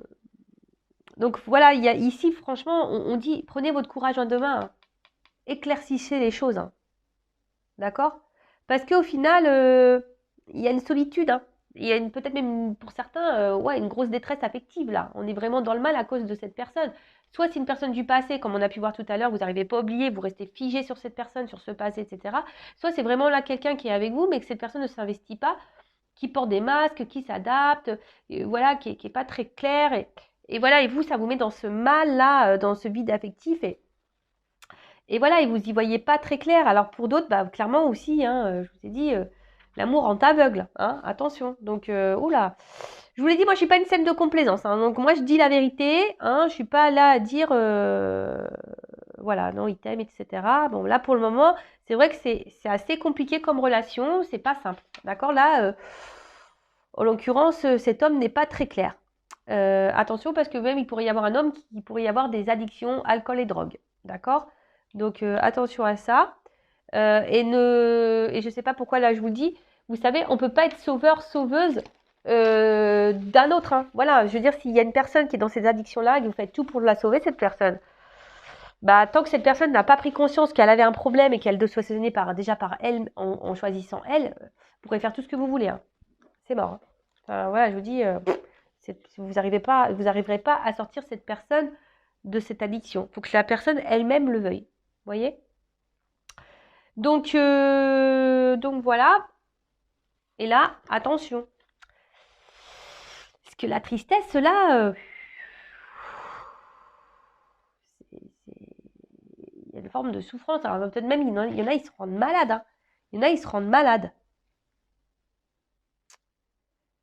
donc voilà, il y a ici, franchement, on dit prenez votre courage en deux mains, hein. Éclaircissez les choses, hein. D'accord? Parce qu'au final, il y a une solitude, hein. Il y a peut-être même pour certains, ouais, une grosse détresse affective là. On est vraiment dans le mal à cause de cette personne. Soit c'est une personne du passé, comme on a pu voir tout à l'heure, vous n'arrivez pas à oublier, vous restez figé sur cette personne, sur ce passé, etc. Soit c'est vraiment là quelqu'un qui est avec vous, mais que cette personne ne s'investit pas, qui porte des masques, qui s'adapte, voilà, qui est pas très clair. Et voilà, et vous, ça vous met dans ce mal-là, dans ce vide affectif. Et voilà, et vous y voyez pas très clair. Alors pour d'autres, bah, clairement aussi, hein, je vous ai dit, l'amour rend aveugle, hein, attention. Donc, oula. Je vous l'ai dit, moi, je suis pas une scène de complaisance, hein, donc moi, je dis la vérité, hein, je suis pas là à dire, voilà, non, il t'aime, etc. Bon, là, pour le moment, c'est vrai que c'est assez compliqué comme relation, c'est pas simple, d'accord? Là, en l'occurrence, cet homme n'est pas très clair. Attention, parce que même, il pourrait y avoir un homme qui pourrait y avoir des addictions, alcool et drogue, d'accord? Donc, attention à ça. Et je ne sais pas pourquoi là je vous le dis, vous savez, on ne peut pas être sauveur, sauveuse d'un autre. Hein. Voilà, je veux dire, s'il y a une personne qui est dans ces addictions-là et que vous faites tout pour la sauver, cette personne, bah, tant que cette personne n'a pas pris conscience qu'elle avait un problème et qu'elle doit se soigner déjà par elle, en choisissant elle, vous pourrez faire tout ce que vous voulez. Hein. C'est mort. Hein. Enfin, voilà, je vous dis, vous n'arriverez pas à sortir cette personne de cette addiction. Il faut que la personne elle-même le veuille. Vous voyez? Donc voilà. Et là, attention. Parce que la tristesse, là, il y a une forme de souffrance. Alors peut-être même, il y en a, ils se rendent malades. Hein. Il y en a, ils se rendent malades.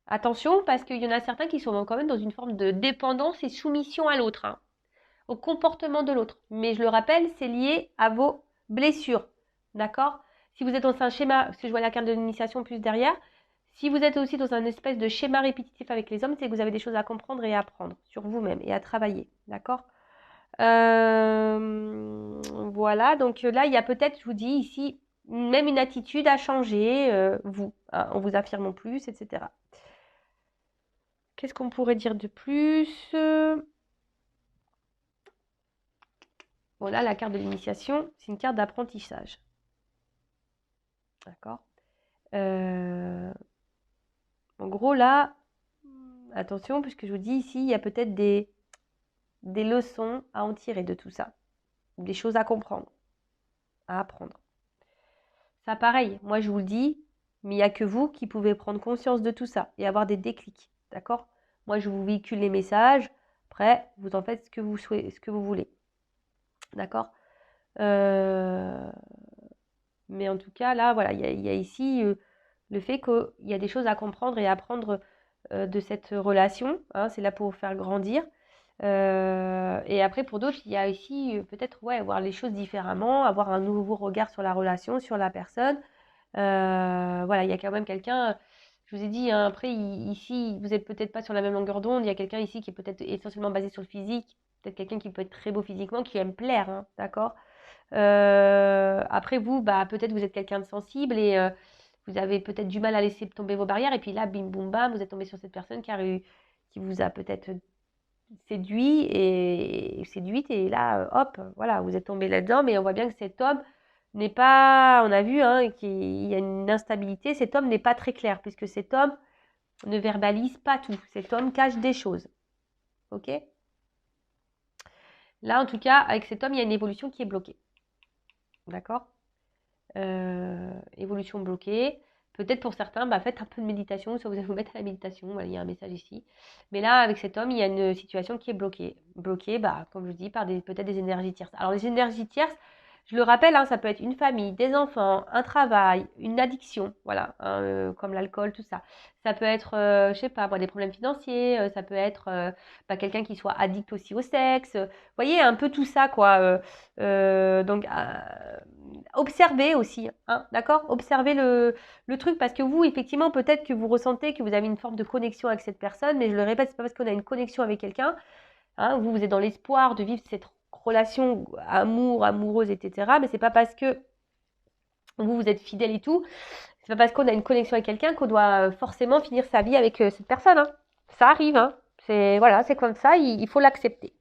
Attention, parce qu'il y en a certains qui sont quand même dans une forme de dépendance et soumission à l'autre, hein, au comportement de l'autre. Mais je le rappelle, c'est lié à vos blessures. D'accord? Si vous êtes dans un schéma, parce que je vois la carte de l'initiation plus derrière, si vous êtes aussi dans un espèce de schéma répétitif avec les hommes, c'est que vous avez des choses à comprendre et à apprendre sur vous-même et à travailler. D'accord? Voilà, donc là, il y a peut-être, je vous dis ici, même une attitude à changer, vous, hein, en vous affirmant plus, etc. Qu'est-ce qu'on pourrait dire de plus? Voilà, la carte de l'initiation, c'est une carte d'apprentissage. D'accord? En gros, là, attention, puisque je vous dis ici, il y a peut-être des leçons à en tirer de tout ça. Des choses à comprendre, à apprendre. Ça, pareil, moi je vous le dis, mais il n'y a que vous qui pouvez prendre conscience de tout ça et avoir des déclics. D'accord? Moi, je vous véhicule les messages. Après, vous en faites ce que vous souhaitez, ce que vous voulez. D'accord? Mais en tout cas, là, voilà, il y a ici le fait qu'il y a des choses à comprendre et à apprendre de cette relation. Hein, c'est là pour vous faire grandir. Et après, pour d'autres, il y a ici peut-être ouais, voir les choses différemment, avoir un nouveau regard sur la relation, sur la personne. Voilà, il y a quand même quelqu'un, je vous ai dit, hein, après, ici, vous n'êtes peut-être pas sur la même longueur d'onde. Il y a quelqu'un ici qui est peut-être essentiellement basé sur le physique, peut-être quelqu'un qui peut être très beau physiquement, qui aime plaire, hein, d'accord? Après, vous, bah, peut-être vous êtes quelqu'un de sensible et vous avez peut-être du mal à laisser tomber vos barrières. Et puis là, bim, boum, bam, vous êtes tombé sur cette personne qui vous a peut-être séduit et séduite et là, hop, voilà, vous êtes tombé là-dedans, mais on voit bien que cet homme n'est pas, on a vu hein, qu'il y a une instabilité, cet homme n'est pas très clair puisque cet homme ne verbalise pas tout, cet homme cache des choses, ok? Là, en tout cas, avec cet homme, il y a une évolution qui est bloquée, d'accord? Évolution bloquée. Peut-être pour certains, bah, faites un peu de méditation, soit vous allez vous mettre à la méditation, voilà, il y a un message ici. Mais là, avec cet homme, il y a une situation qui est bloquée. Bloquée, bah, comme je dis, par peut-être des énergies tierces. Alors, les énergies tierces, je le rappelle, hein, ça peut être une famille, des enfants, un travail, une addiction, voilà, hein, comme l'alcool, tout ça. Ça peut être, je sais pas, des problèmes financiers, ça peut être bah, quelqu'un qui soit addict aussi au sexe. Vous voyez, un peu tout ça, quoi. Donc, observez aussi, hein, d'accord? Observez le truc parce que vous, effectivement, peut-être que vous ressentez que vous avez une forme de connexion avec cette personne, mais je le répète, c'est pas parce qu'on a une connexion avec quelqu'un, hein, vous êtes dans l'espoir de vivre cette relation amoureuse, etc. Mais c'est pas parce que vous êtes fidèle et tout, c'est pas parce qu'on a une connexion avec quelqu'un qu'on doit forcément finir sa vie avec cette personne, hein. Ça arrive, hein. C'est voilà, c'est comme ça, il faut l'accepter.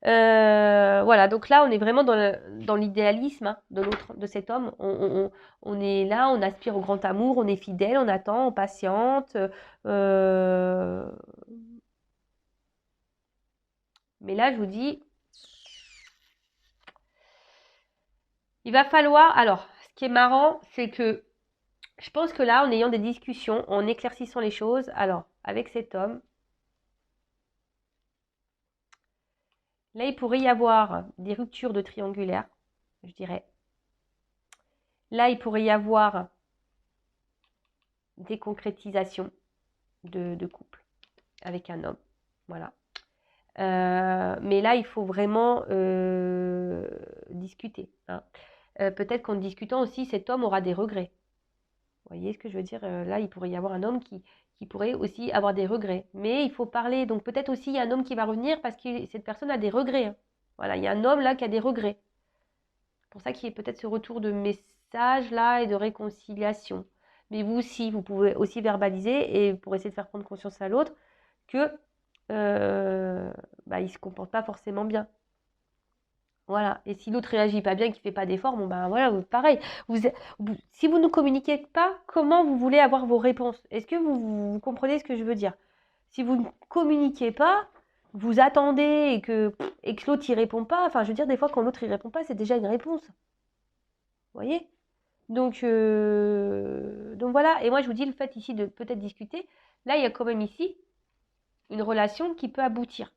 Voilà, donc là, on est vraiment dans l'idéalisme hein, de l'autre, de cet homme. On est là, on aspire au grand amour, on est fidèle, on attend, on patiente. Mais là, je vous dis, il va falloir. Alors, ce qui est marrant, c'est que je pense que là, en ayant des discussions, en éclaircissant les choses, alors, avec cet homme, là, il pourrait y avoir des ruptures de triangulaire, je dirais. Là, il pourrait y avoir des concrétisations de couple avec un homme. Voilà. Mais là, il faut vraiment discuter. Hein. Peut-être qu'en discutant aussi, cet homme aura des regrets. Vous voyez ce que je veux dire? Là, il pourrait y avoir un homme qui pourrait aussi avoir des regrets. Mais il faut parler. Donc peut-être aussi, il y a un homme qui va revenir parce que cette personne a des regrets. Hein. Voilà, il y a un homme là qui a des regrets. C'est pour ça qu'il y a peut-être ce retour de message là et de réconciliation. Mais vous aussi, vous pouvez aussi verbaliser et pour essayer de faire prendre conscience à l'autre que bah, il se comporte pas forcément bien. Voilà. Et si l'autre réagit pas bien, qu'il fait pas d'efforts, bon ben voilà, pareil. Si vous ne communiquez pas, comment vous voulez avoir vos réponses? Est-ce que vous comprenez ce que je veux dire? Si vous ne communiquez pas, vous attendez et que l'autre y répond pas. Enfin, je veux dire, des fois, quand l'autre y répond pas, c'est déjà une réponse. Vous voyez? Donc voilà. Et moi, je vous dis le fait ici de peut-être discuter. Là, il y a quand même ici une relation qui peut aboutir.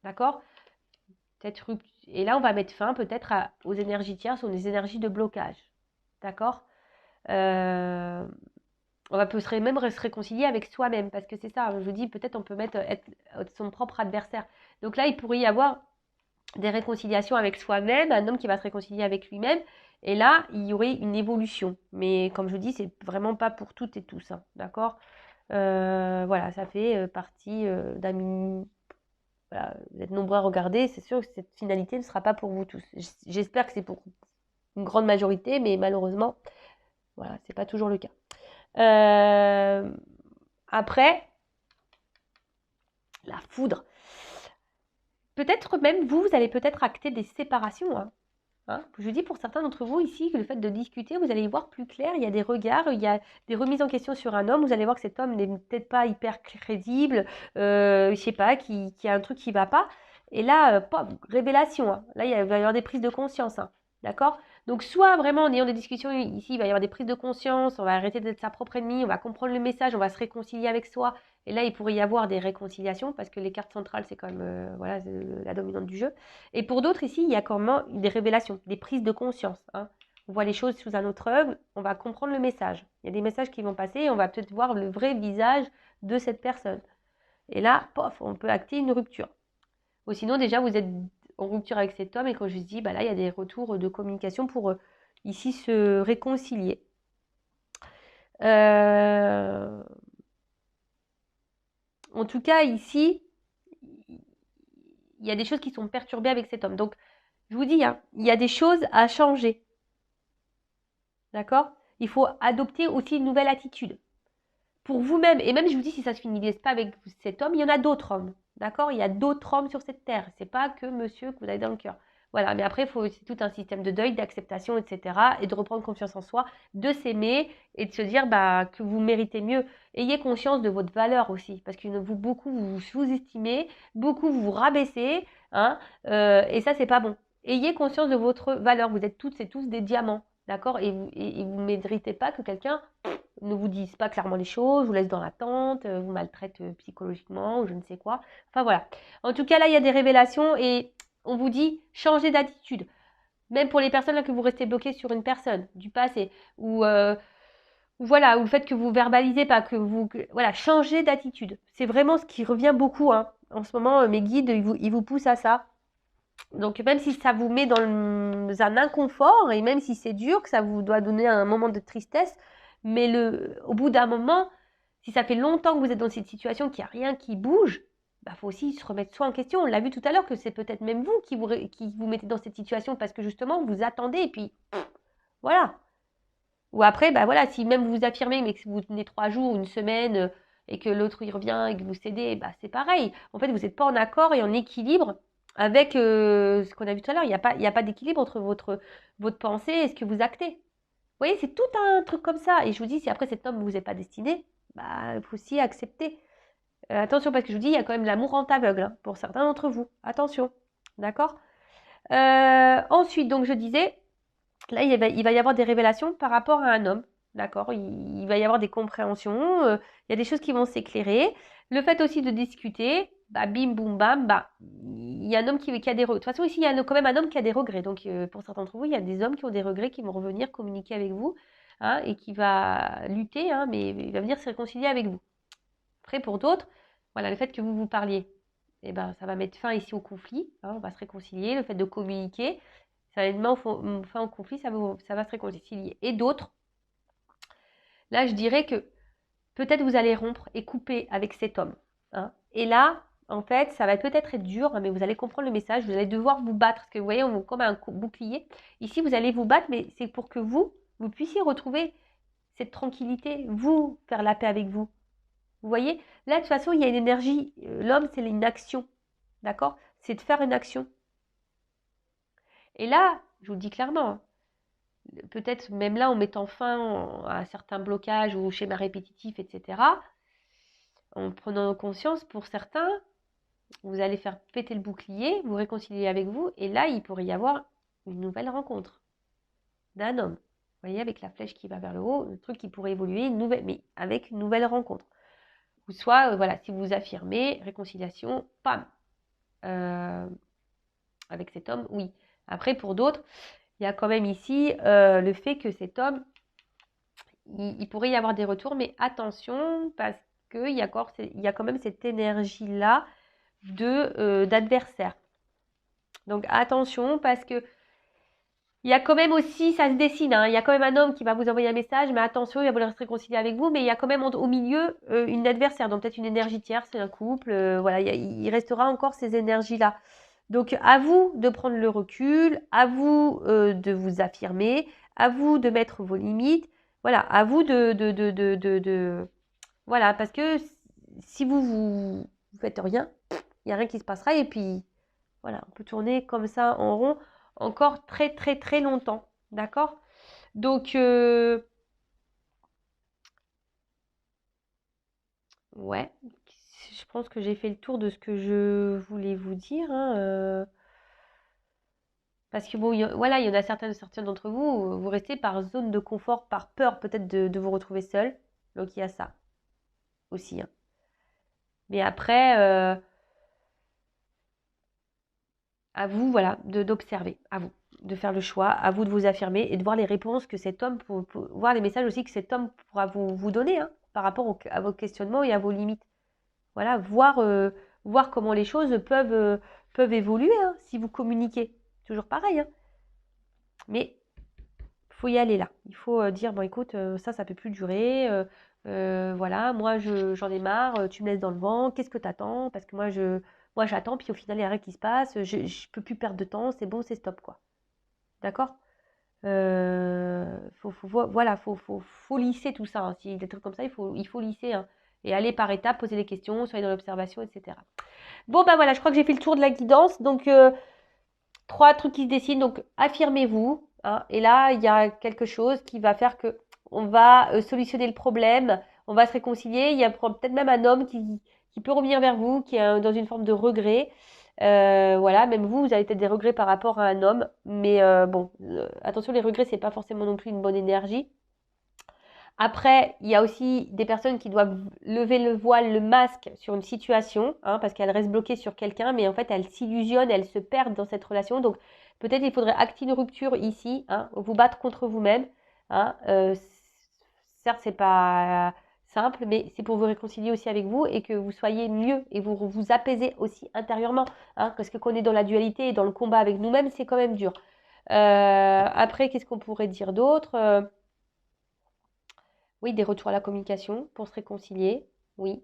D'accord? Peut-être et là, on va mettre fin peut-être aux énergies tierces, aux énergies de blocage. D'accord? On va même se réconcilier avec soi-même, parce que c'est ça, je vous dis, peut-être on peut être son propre adversaire. Donc là, il pourrait y avoir des réconciliations avec soi-même, un homme qui va se réconcilier avec lui-même, et là, il y aurait une évolution. Mais comme je vous dis, c'est vraiment pas pour toutes et tous, hein, d'accord? Voilà, ça fait partie d'un. Voilà, vous êtes nombreux à regarder, c'est sûr que cette finalité ne sera pas pour vous tous. J'espère que c'est pour une grande majorité, mais malheureusement, voilà, c'est pas toujours le cas. Après, la foudre. Peut-être même vous allez peut-être acter des séparations. Hein. Je dis pour certains d'entre vous ici que le fait de discuter, vous allez y voir plus clair. Il y a des regards, il y a des remises en question sur un homme. Vous allez voir que cet homme n'est peut-être pas hyper crédible, je sais pas, qui a un truc qui va pas. Et là, révélation. Hein. Là, il va y avoir des prises de conscience. Hein. D'accord? Donc, soit vraiment en ayant des discussions ici, il va y avoir des prises de conscience, on va arrêter d'être sa propre ennemie, on va comprendre le message, on va se réconcilier avec soi. Et là, il pourrait y avoir des réconciliations parce que les cartes centrales, c'est quand même voilà, la dominante du jeu. Et pour d'autres, ici, il y a quand même des révélations, des prises de conscience. Hein. On voit les choses sous un autre œil, on va comprendre le message. Il y a des messages qui vont passer et on va peut-être voir le vrai visage de cette personne. Et là, pof, on peut acter une rupture. Ou sinon, déjà, vous êtes en rupture avec cet homme et quand je dis, bah là, il y a des retours de communication pour ici se réconcilier. En tout cas, ici, il y a des choses qui sont perturbées avec cet homme. Donc, je vous dis, hein, il y a des choses à changer. D'accord? Il faut adopter aussi une nouvelle attitude. Pour vous-même, et même je vous dis, si ça ne se finit pas avec cet homme, il y en a d'autres hommes. D'accord? Il y a d'autres hommes sur cette terre. C'est pas que monsieur que vous avez dans le cœur. Voilà, mais après, il faut aussi tout un système de deuil, d'acceptation, etc. Et de reprendre confiance en soi, de s'aimer et de se dire bah, que vous méritez mieux. Ayez conscience de votre valeur aussi, parce que vous, beaucoup vous sous-estimez, beaucoup vous rabaissez, hein, et ça, c'est pas bon. Ayez conscience de votre valeur. Vous êtes toutes et tous des diamants, d'accord? Et vous ne méritez pas que quelqu'un ne vous dise pas clairement les choses, vous laisse dans l'attente, vous maltraite psychologiquement ou je ne sais quoi. Enfin voilà. En tout cas, là, il y a des révélations et on vous dit changez d'attitude. Même pour les personnes là que vous restez bloquées sur une personne du passé ou voilà, ou le fait que vous verbalisez pas, voilà, changez d'attitude. C'est vraiment ce qui revient beaucoup, hein. En ce moment, mes guides, ils vous poussent à ça. Donc même si ça vous met dans un inconfort et même si c'est dur, que ça vous doit donner un moment de tristesse, mais au bout d'un moment, si ça fait longtemps que vous êtes dans cette situation, qu'il n'y a rien qui bouge, bah faut aussi se remettre soi en question. On l'a vu tout à l'heure que c'est peut-être même vous qui vous mettez dans cette situation parce que justement vous attendez et puis voilà. Ou après, bah voilà, si même vous affirmez mais que vous tenez 3 jours, une semaine et que l'autre y revient et que vous cédez, bah c'est pareil. En fait, vous n'êtes pas en accord et en équilibre avec ce qu'on a vu tout à l'heure. Il y a pas d'équilibre entre votre pensée et ce que vous actez. Vous voyez, c'est tout un truc comme ça. Et je vous dis, si après cet homme ne vous est pas destiné, bah il faut aussi accepter. Attention, parce que je vous dis, il y a quand même l'amour en aveugle hein, pour certains d'entre vous. Attention. D'accord. Ensuite, donc je disais, là, il va y avoir des révélations par rapport à un homme. D'accord? Il va y avoir des compréhensions. Il y a des choses qui vont s'éclairer. Le fait aussi de discuter, bah, bim, boum, bam, bah, il y a un homme qui a des regrets. De toute façon, ici, il y a quand même un homme qui a des regrets. Donc, pour certains d'entre vous, il y a des hommes qui ont des regrets, qui vont revenir communiquer avec vous, hein, et qui va lutter, hein, mais il va venir se réconcilier avec vous. Après, pour d'autres, voilà, le fait que vous vous parliez, eh ben, ça va mettre fin ici au conflit. Hein, on va se réconcilier. Le fait de communiquer, ça va mettre fin au conflit, ça va se réconcilier. Et d'autres, là, je dirais que peut-être vous allez rompre et couper avec cet homme. Hein. Et là, en fait, ça va peut-être être dur, hein, mais vous allez comprendre le message. Vous allez devoir vous battre, parce que vous voyez, on est comme un bouclier. Ici, vous allez vous battre, mais c'est pour que vous puissiez retrouver cette tranquillité, vous, faire la paix avec vous. Vous voyez, là, de toute façon, il y a une énergie. L'homme, c'est une action. D'accord? C'est de faire une action. Et là, je vous le dis clairement, hein, peut-être même là en mettant fin à certains blocages ou schémas répétitifs, etc., en prenant conscience, pour certains, vous allez faire péter le bouclier, vous réconcilier avec vous, et là, il pourrait y avoir une nouvelle rencontre d'un homme. Vous voyez, avec la flèche qui va vers le haut, le truc qui pourrait évoluer, mais avec une nouvelle rencontre. Ou soit, voilà, si vous affirmez, réconciliation, pam, avec cet homme, oui. Après, pour d'autres, il y a quand même ici le fait que cet homme, il pourrait y avoir des retours, mais attention, parce qu'il y a quand même cette énergie-là d'adversaire. Donc attention, parce que il y a quand même aussi, ça se dessine, hein, il y a quand même un homme qui va vous envoyer un message, mais attention, il va vouloir se réconcilier avec vous, mais il y a quand même au milieu une adversaire, donc peut-être une énergie tierce, c'est un couple, voilà, il restera encore ces énergies-là. Donc à vous de prendre le recul, à vous de vous affirmer, à vous de mettre vos limites, voilà, à vous voilà, parce que si vous faites rien, il n'y a rien qui se passera et puis voilà, on peut tourner comme ça en rond encore très très très longtemps, d'accord? Donc ouais, je pense que j'ai fait le tour de ce que je voulais vous dire, hein, parce que bon, voilà, il y en a certains d'entre vous, vous restez par zone de confort, par peur peut-être de vous retrouver seul. Donc il y a ça aussi. Hein. Mais après, à vous, voilà, d'observer, à vous, de faire le choix, à vous de vous affirmer et de voir les réponses que cet homme, pour voir les messages aussi que cet homme pourra vous donner hein, par rapport à vos questionnements et à vos limites. Voilà, voir comment les choses peuvent évoluer hein, si vous communiquez. Toujours pareil. Hein. Mais il faut y aller là. Il faut dire, bon écoute, ça peut plus durer. Voilà, moi j'en ai marre, tu me laisses dans le vent, qu'est-ce que t'attends? Parce que moi j'attends, puis au final il n'y a rien qui se passe, je peux plus perdre de temps, c'est bon, c'est stop quoi. D'accord? Voilà, faut lisser tout ça. Hein. Si des trucs comme ça, il faut lisser. Hein. et allez par étapes, posez des questions, soyez dans l'observation, etc. Bon, bah voilà, je crois que j'ai fait le tour de la guidance. Donc, 3 trucs qui se dessinent. Donc, affirmez-vous. Hein, et là, il y a quelque chose qui va faire que on va solutionner le problème. On va se réconcilier. Il y a peut-être même un homme qui peut revenir vers vous, qui est dans une forme de regret. Voilà, même vous avez peut-être des regrets par rapport à un homme. Mais bon, attention, les regrets, c'est pas forcément non plus une bonne énergie. Après, il y a aussi des personnes qui doivent lever le voile, le masque sur une situation, hein, parce qu'elles restent bloquées sur quelqu'un, mais en fait, elles s'illusionnent, elles se perdent dans cette relation. Donc, peut-être il faudrait acter une rupture ici, hein, vous battre contre vous-même. Hein, certes, c'est pas simple, mais c'est pour vous réconcilier aussi avec vous et que vous soyez mieux et vous apaisez aussi intérieurement. Hein, parce que quand on est dans la dualité et dans le combat avec nous-mêmes, c'est quand même dur. Après, qu'est-ce qu'on pourrait dire d'autre Oui, des retours à la communication pour se réconcilier, oui.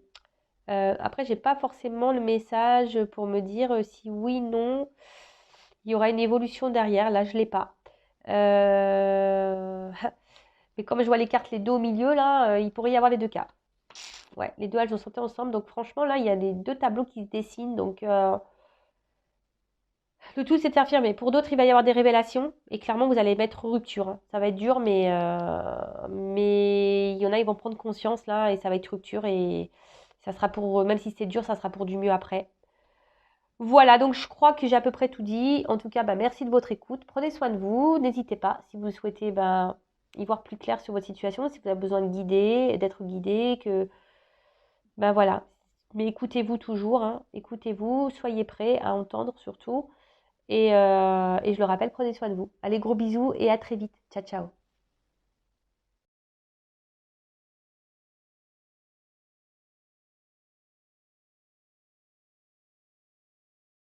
Après, j'ai pas forcément le message pour me dire si oui, non, il y aura une évolution derrière. Là, je l'ai pas. Mais comme je vois les cartes, les deux au milieu, là, il pourrait y avoir les deux cas. Ouais, les deux, elles ont sauté ensemble. Donc, franchement, là, il y a les deux tableaux qui se dessinent. Donc, le tout, c'est de s'affirmer. Pour d'autres, il va y avoir des révélations. Et clairement, vous allez mettre rupture. Hein. Ça va être dur, mais il y en a, ils vont prendre conscience là. Et ça va être rupture. Et ça sera pour, même si c'est dur, ça sera pour du mieux après. Voilà, donc je crois que j'ai à peu près tout dit. En tout cas, bah, merci de votre écoute. Prenez soin de vous. N'hésitez pas, si vous souhaitez y voir plus clair sur votre situation, si vous avez besoin de guider, d'être guidé, voilà. Mais écoutez-vous toujours. Hein. Écoutez-vous, soyez prêts à entendre surtout. Et je le rappelle, prenez soin de vous. Allez, gros bisous et à très vite. Ciao, ciao.